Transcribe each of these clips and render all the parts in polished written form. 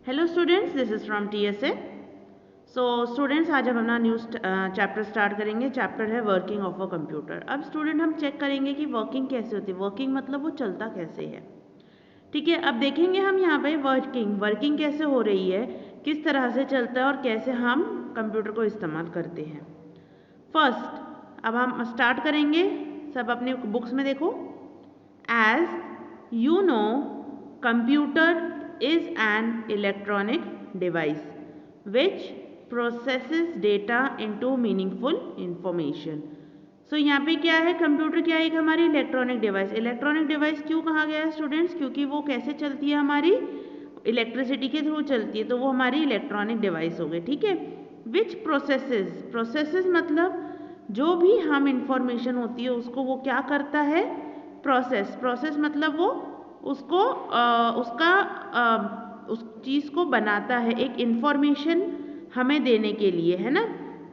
Hello students, this is from TSA। So students, आज हम अपना न्यू चैप्टर स्टार्ट करेंगे। चैप्टर है वर्किंग ऑफ अ कंप्यूटर। अब स्टूडेंट हम चेक करेंगे कि वर्किंग कैसे होती है। वर्किंग मतलब वो चलता कैसे है। ठीक है, अब देखेंगे हम यहाँ पे वर्किंग कैसे हो रही है, किस तरह से चलता है और कैसे हम कंप्यूटर को इस्तेमाल करते हैं। फर्स्ट अब हम स्टार्ट करेंगे। सब अपने बुक्स में देखो। As you know, computer is an electronic device which processes data into meaningful information. So यहाँ पे क्या है, कंप्यूटर क्या है, एक हमारी इलेक्ट्रॉनिक डिवाइस। इलेक्ट्रॉनिक डिवाइस क्यों कहा गया है स्टूडेंट्स? क्योंकि वो कैसे चलती है, हमारी इलेक्ट्रिसिटी के थ्रू चलती है, तो वो हमारी इलेक्ट्रॉनिक डिवाइस हो गई। ठीक है, विच प्रोसेसेस मतलब जो भी हम इंफॉर्मेशन होती है उसको वो क्या करता है, प्रोसेस मतलब वो उसको उस चीज़ को बनाता है, एक इंफॉर्मेशन हमें देने के लिए, है ना।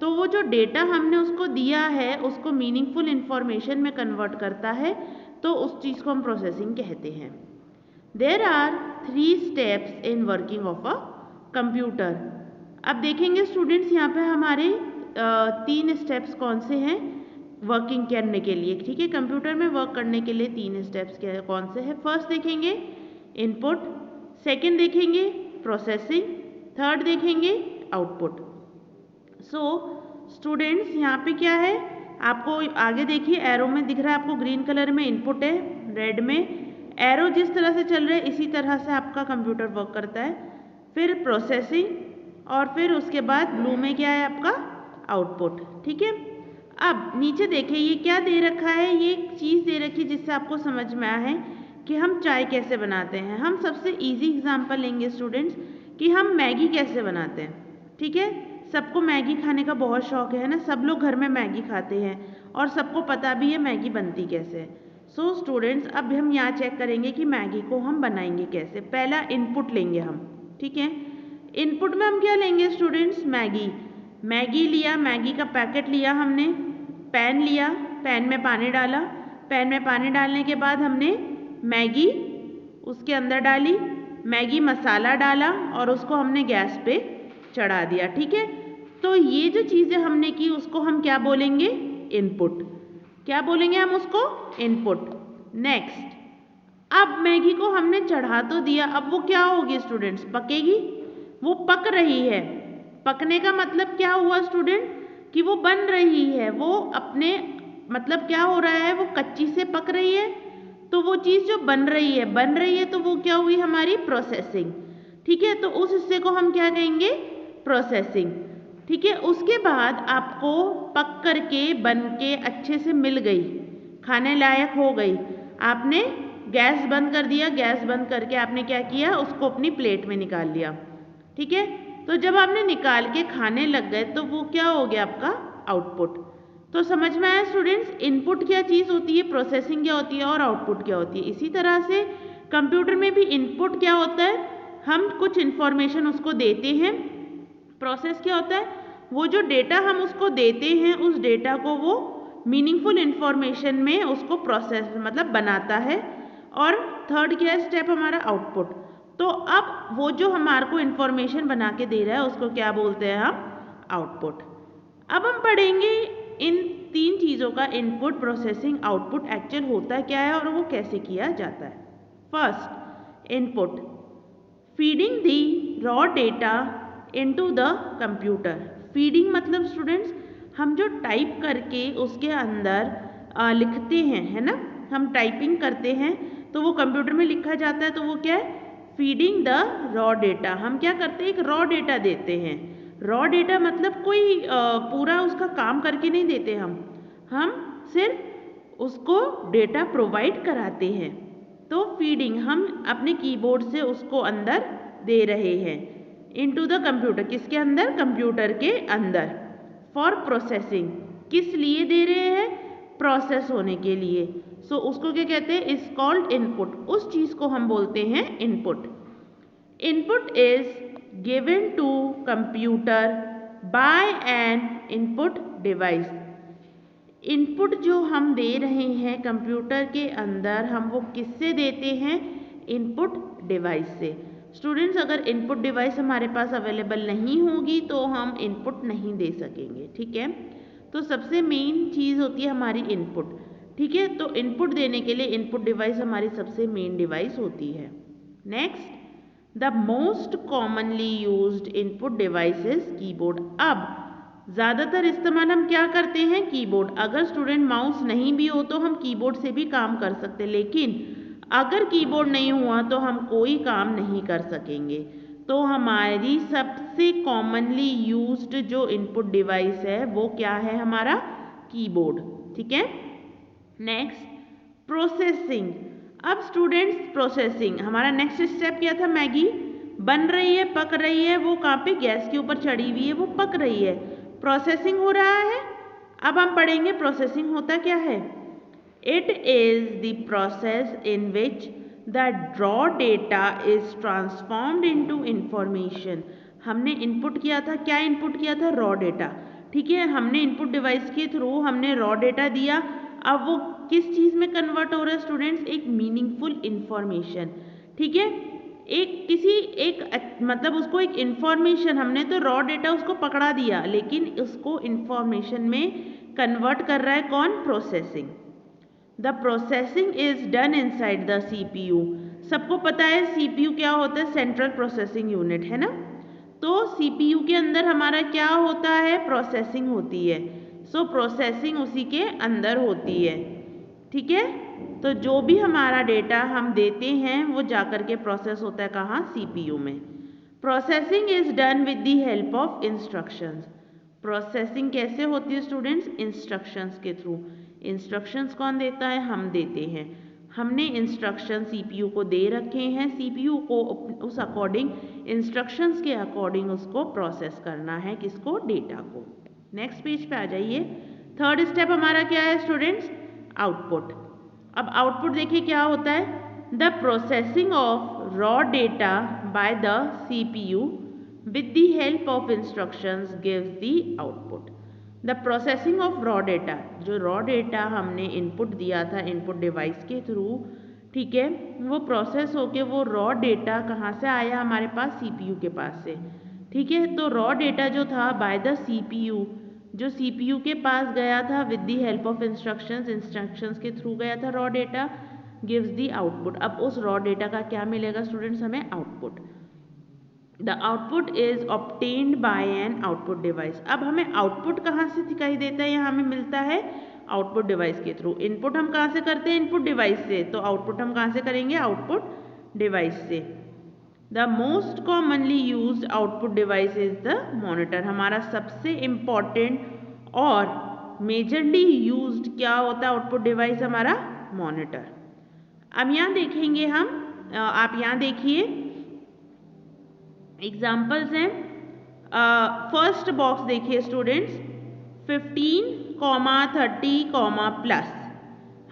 तो वो जो डेटा हमने उसको दिया है उसको मीनिंगफुल इंफॉर्मेशन में कन्वर्ट करता है, तो उस चीज़ को हम प्रोसेसिंग कहते हैं। There are 3 steps in working of a computer. अब देखेंगे स्टूडेंट्स यहाँ पे हमारे 3 स्टेप्स कौन से हैं वर्किंग करने के लिए। ठीक है, कंप्यूटर में वर्क करने के लिए 3 स्टेप्स कौन से हैं। फर्स्ट देखेंगे इनपुट, सेकंड देखेंगे प्रोसेसिंग, थर्ड देखेंगे आउटपुट। सो स्टूडेंट्स यहाँ पे क्या है, आपको आगे देखिए एरो में दिख रहा है, आपको ग्रीन कलर में इनपुट है, रेड में एरो जिस तरह से चल रहा है इसी तरह से आपका कंप्यूटर वर्क करता है। फिर प्रोसेसिंग और फिर उसके बाद ब्लू में क्या है आपका आउटपुट। ठीक है, अब नीचे देखिए ये क्या दे रखा है, ये एक चीज़ दे रखी है जिससे आपको समझ में आया है कि हम चाय कैसे बनाते हैं। हम सबसे इजी एग्जांपल लेंगे स्टूडेंट्स कि हम मैगी कैसे बनाते हैं। ठीक है, सबको मैगी खाने का बहुत शौक है ना, सब लोग घर में मैगी खाते हैं और सबको पता भी है मैगी बनती कैसे है। सो स्टूडेंट्स, अब हम यहाँ चेक करेंगे कि मैगी को हम बनाएंगे कैसे। पहला इनपुट लेंगे हम। ठीक है, इनपुट में हम क्या लेंगे स्टूडेंट्स, मैगी लिया, मैगी का पैकेट लिया हमने, पैन लिया, पैन में पानी डाला, पैन में पानी डालने के बाद हमने मैगी उसके अंदर डाली, मैगी मसाला डाला और उसको हमने गैस पे चढ़ा दिया। ठीक है, तो ये जो चीज़ें हमने की उसको हम क्या बोलेंगे, इनपुट। क्या बोलेंगे हम उसको, इनपुट। नेक्स्ट, अब मैगी को हमने चढ़ा तो दिया, अब वो क्या होगी स्टूडेंट्स, पकेगी। वो पक रही है। पकने का मतलब क्या हुआ स्टूडेंट, कि वो बन रही है, वो अपने मतलब क्या हो रहा है, वो कच्ची से पक रही है, तो वो चीज़ जो बन रही है तो वो क्या हुई, हमारी प्रोसेसिंग। ठीक है, तो उस हिस्से को हम क्या कहेंगे, प्रोसेसिंग। ठीक है, उसके बाद आपको पक करके बन के अच्छे से मिल गई, खाने लायक हो गई, आपने गैस बंद कर दिया, गैस बंद करके आपने क्या किया, उसको अपनी प्लेट में निकाल लिया। ठीक है, तो जब आपने निकाल के खाने लग गए तो वो क्या हो गया, आपका आउटपुट। तो समझ में आया स्टूडेंट्स, इनपुट क्या चीज़ होती है, प्रोसेसिंग क्या होती है और आउटपुट क्या होती है। इसी तरह से कंप्यूटर में भी इनपुट क्या होता है, हम कुछ इन्फॉर्मेशन उसको देते हैं। प्रोसेस क्या होता है, वो जो डेटा हम उसको देते हैं उस डेटा को वो मीनिंगफुल इन्फॉर्मेशन में उसको प्रोसेस मतलब बनाता है। और थर्ड क्या है स्टेप हमारा, आउटपुट। तो अब वो जो हमारे को इन्फॉर्मेशन बना के दे रहा है उसको क्या बोलते हैं हम, आउटपुट। अब हम पढ़ेंगे इन 3 चीज़ों का, इनपुट, प्रोसेसिंग, आउटपुट एक्चुअल होता क्या है और वो कैसे किया जाता है। First, input, feeding the raw data into the computer. Feeding मतलब स्टूडेंट्स हम जो टाइप करके उसके अंदर लिखते हैं, है ना, हम टाइपिंग करते हैं तो वो कंप्यूटर में लिखा जाता है, तो वो क्या है, फीडिंग द रॉ डेटा। हम क्या करते हैं, एक रॉ डेटा देते हैं। रॉ डेटा मतलब कोई पूरा उसका काम करके नहीं देते हम सिर्फ उसको डेटा प्रोवाइड कराते हैं। तो फीडिंग हम अपने कीबोर्ड से उसको अंदर दे रहे हैं, इनटू द कंप्यूटर, किसके अंदर, कंप्यूटर के अंदर। फॉर प्रोसेसिंग, किस लिए दे रहे हैं, प्रोसेस होने के लिए। सो उसको क्या कहते हैं, इज कॉल्ड इनपुट। उस चीज़ को हम बोलते हैं input. Input is given to computer by an input device. Input जो हम दे रहे हैं कंप्यूटर के अंदर, हम वो किससे देते हैं, इनपुट डिवाइस से। स्टूडेंट्स अगर इनपुट डिवाइस हमारे पास अवेलेबल नहीं होगी तो हम इनपुट नहीं दे सकेंगे, ठीक है। तो सबसे मेन चीज़ होती है हमारी इनपुट, ठीक है। तो इनपुट देने के लिए इनपुट डिवाइस हमारी सबसे मेन डिवाइस होती है। Next, the most commonly used input device is keyboard. अब ज़्यादातर इस्तेमाल हम क्या करते हैं, कीबोर्ड। अगर स्टूडेंट माउस नहीं भी हो तो हम कीबोर्ड से भी काम कर सकते, लेकिन अगर कीबोर्ड नहीं हुआ तो हम कोई काम नहीं कर सकेंगे। तो हमारी सबसे कॉमनली यूज्ड जो इनपुट डिवाइस है वो क्या है, हमारा कीबोर्ड, ठीक है। Next, processing. अब स्टूडेंट्स प्रोसेसिंग, हमारा नेक्स्ट स्टेप क्या था, मैगी बन रही है, पक रही है, वो कहाँ पे, गैस के ऊपर चढ़ी हुई है, वो पक रही है, प्रोसेसिंग हो रहा है। अब हम पढ़ेंगे प्रोसेसिंग होता क्या है। It is the process in which the raw data is transformed into information. हमने इनपुट किया था, क्या इनपुट किया था, रॉ डेटा, ठीक है। हमने इनपुट डिवाइस के थ्रू हमने रॉ डेटा दिया, अब वो किस चीज़ में कन्वर्ट हो रहा है स्टूडेंट्स, एक मीनिंगफुल इंफॉर्मेशन, ठीक है। मतलब उसको एक इंफॉर्मेशन, हमने तो रॉ डेटा उसको पकड़ा दिया, लेकिन उसको इंफॉर्मेशन में कन्वर्ट कर रहा है कौन, processing. The processing is done inside the CPU। सबको पता है CPU क्या होता है, सेंट्रल प्रोसेसिंग यूनिट, है ना। तो CPU के अंदर हमारा क्या होता है, प्रोसेसिंग होती है। सो प्रोसेसिंग उसी के अंदर होती है, ठीक है। तो जो भी हमारा डेटा हम देते हैं वो जाकर के प्रोसेस होता है कहाँ, CPU में। Processing is done with the help of instructions. Processing कैसे होती है स्टूडेंट्स, इंस्ट्रक्शंस के थ्रू। इंस्ट्रक्शंस कौन देता है, हम देते हैं। हमने इंस्ट्रक्शन CPU को दे रखे हैं, CPU को उस अकॉर्डिंग, इंस्ट्रक्शंस के अकॉर्डिंग उसको प्रोसेस करना है, किसको, डेटा को। नेक्स्ट पेज पे आ जाइए। थर्ड स्टेप हमारा क्या है स्टूडेंट्स, आउटपुट। अब आउटपुट देखिए क्या होता है, the processing of raw data by the CPU with the help of instructions gives the output। The processing of raw data, जो रॉ डेटा हमने इनपुट दिया था इनपुट डिवाइस के थ्रू, ठीक है, वो प्रोसेस होके वो रॉ डेटा कहाँ से आया, हमारे पास CPU के पास से, ठीक है। तो रॉ डेटा जो था बाय द CPU, जो CPU के पास गया था with the help of instructions के थ्रू गया था raw data, gives the output. अब उस रॉ डेटा का क्या मिलेगा स्टूडेंट्स, हमें output. The output is obtained by an output device. अब हमें आउटपुट कहाँ से दिखाई देता है, यहाँ हमें मिलता है आउटपुट डिवाइस के थ्रू। इनपुट हम कहाँ से करते हैं, इनपुट डिवाइस से, तो आउटपुट हम कहाँ से करेंगे, आउटपुट डिवाइस से। The most commonly used output device is the monitor. हमारा सबसे इम्पॉर्टेंट और मेजरली यूज्ड क्या होता है आउटपुट डिवाइस, हमारा मॉनिटर। अब यहाँ देखेंगे हम, आप यहाँ देखिए एग्जाम्पल्स हैं। फर्स्ट बॉक्स देखिए स्टूडेंट्स, 15, 30, प्लस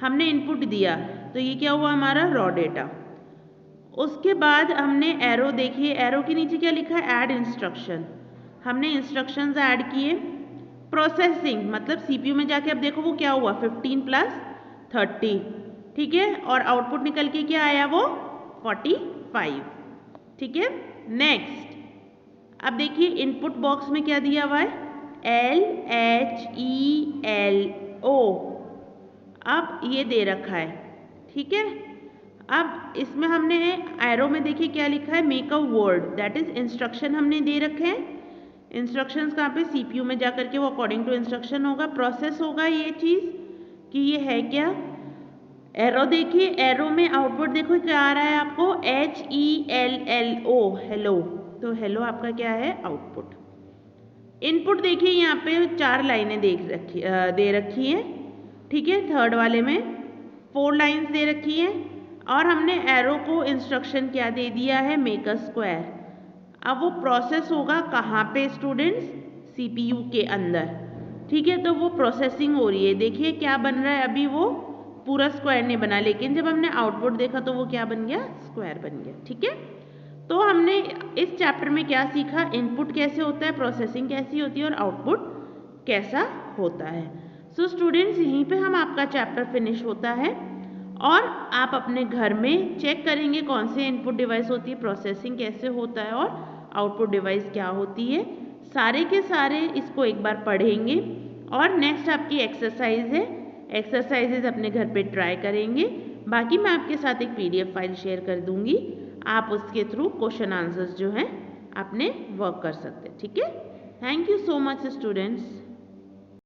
हमने इनपुट दिया, तो ये क्या हुआ, हमारा रॉ डेटा। उसके बाद हमने एरो देखिए, एरो के नीचे क्या लिखा है, ऐड इंस्ट्रक्शन। हमने इंस्ट्रक्शंस ऐड किए। प्रोसेसिंग मतलब CPU में जाके अब देखो वो क्या हुआ, 15 + 30, ठीक है, और आउटपुट निकल के क्या आया, वो 45, ठीक है। नेक्स्ट, अब देखिए इनपुट बॉक्स में क्या दिया हुआ है, LHELO, अब ये दे रखा है, ठीक है। अब इसमें हमने एरो में देखिए क्या लिखा है, make a word, that is instruction हमने दे रखे हैं। इंस्ट्रक्शंस कहाँ पे, CPU में जाकर के वो अकॉर्डिंग टू इंस्ट्रक्शन होगा, प्रोसेस होगा ये चीज़ कि ये है क्या। एरो देखिए, एरो में आउटपुट देखो क्या आ रहा है आपको, HELLO, हेलो, तो हेलो आपका क्या है, आउटपुट। इनपुट देखिए यहाँ पे 4 लाइनें दे रखी हैं, ठीक है। थर्ड वाले में 4 लाइन्स दे रखी हैं, और हमने एरो को इंस्ट्रक्शन क्या दे दिया है, मेक अ स्क्वायर। अब वो प्रोसेस होगा कहाँ पे स्टूडेंट्स, CPU के अंदर, ठीक है। तो वो प्रोसेसिंग हो रही है, देखिए क्या बन रहा है, अभी वो पूरा स्क्वायर नहीं बना, लेकिन जब हमने आउटपुट देखा तो वो क्या बन गया, स्क्वायर बन गया, ठीक है। तो हमने इस चैप्टर में क्या सीखा, इनपुट कैसे होता है, प्रोसेसिंग कैसी होती है, और आउटपुट कैसा होता है। सो स्टूडेंट्स, यहीं पे हम आपका चैप्टर फिनिश होता है। और आप अपने घर में चेक करेंगे कौन से इनपुट डिवाइस होती है, प्रोसेसिंग कैसे होता है और आउटपुट डिवाइस क्या होती है। सारे के सारे इसको एक बार पढ़ेंगे और नेक्स्ट आपकी एक्सरसाइज है, एक्सरसाइजेज अपने घर पे ट्राई करेंगे। बाकी मैं आपके साथ एक PDF फाइल शेयर कर दूंगी, आप उसके थ्रू क्वेश्चन आंसर्स जो हैं अपने वर्क कर सकते हैं। ठीक है, thank you so much students.